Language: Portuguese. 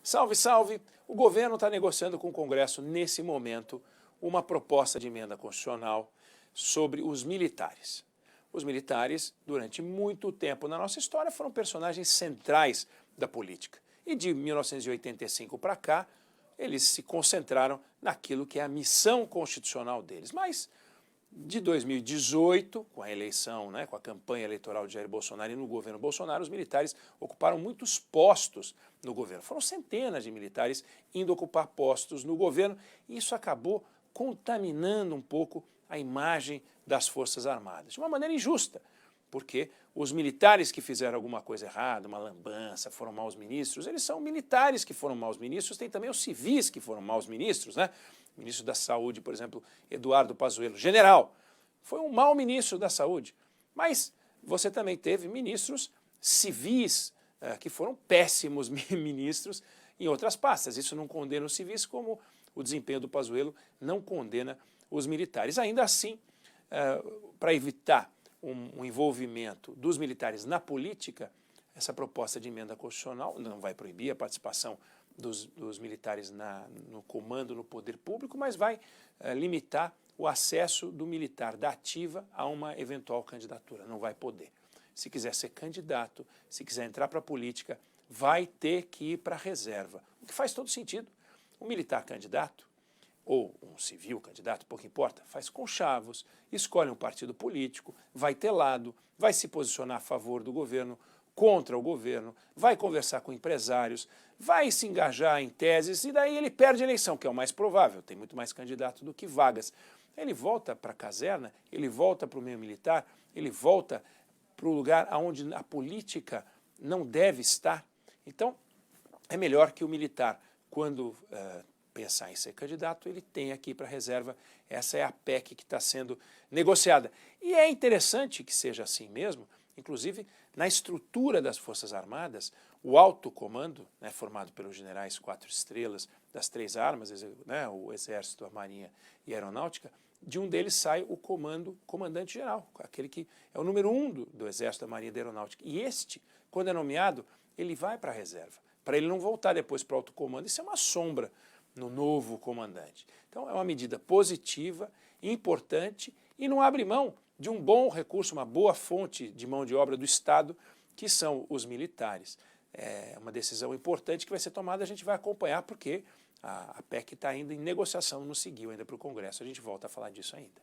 Salve, salve! O governo está negociando com o Congresso, nesse momento, uma proposta de emenda constitucional sobre os militares. Os militares, durante muito tempo na nossa história, foram personagens centrais da política. E de 1985 para cá, eles se concentraram naquilo que é a missão constitucional deles. Mas de 2018, com a eleição, com a campanha eleitoral de Jair Bolsonaro e no governo Bolsonaro, os militares ocuparam muitos postos no governo. Foram centenas de militares indo ocupar postos no governo e isso acabou contaminando um pouco a imagem das Forças Armadas, de uma maneira injusta, porque os militares que fizeram alguma coisa errada, uma lambança, foram maus ministros, eles são militares que foram maus ministros, tem também os civis que foram maus ministros, O ministro da Saúde, por exemplo, Eduardo Pazuello, general, foi um mau ministro da Saúde, mas você também teve ministros civis que foram péssimos ministros em outras pastas. Isso não condena os civis, como o desempenho do Pazuello não condena os militares. Ainda assim, para evitar um envolvimento dos militares na política, essa proposta de emenda constitucional não vai proibir a participação dos militares no comando, no poder público, mas vai limitar o acesso do militar da ativa a uma eventual candidatura. Não vai poder. Se quiser ser candidato, se quiser entrar para a política, vai ter que ir para a reserva. O que faz todo sentido. Um militar candidato, ou um civil candidato, pouco importa, faz conchavos, escolhe um partido político, vai ter lado, vai se posicionar a favor do governo, contra o governo, vai conversar com empresários, vai se engajar em teses e daí ele perde a eleição, que é o mais provável, tem muito mais candidato do que vagas. Ele volta para a caserna, ele volta para o meio militar, ele volta para o lugar onde a política não deve estar. Então, é melhor que o militar, quando pensar em ser candidato, ele tenha que ir para a reserva. Essa é a PEC que está sendo negociada. E é interessante que seja assim mesmo, inclusive na estrutura das Forças Armadas, o alto comando, formado pelos generais 4 estrelas das 3 armas, o Exército, a Marinha e a Aeronáutica, de um deles sai o comandante-geral, aquele que é o número 1 do Exército, da Marinha e da Aeronáutica. E este, quando é nomeado, ele vai para a reserva, para ele não voltar depois para o alto comando. Isso é uma sombra no novo comandante. Então é uma medida positiva, importante e não abre mão de um bom recurso, uma boa fonte de mão de obra do Estado, que são os militares. É uma decisão importante que vai ser tomada, a gente vai acompanhar, porque a PEC está ainda em negociação, não seguiu ainda para o Congresso. A gente volta a falar disso ainda.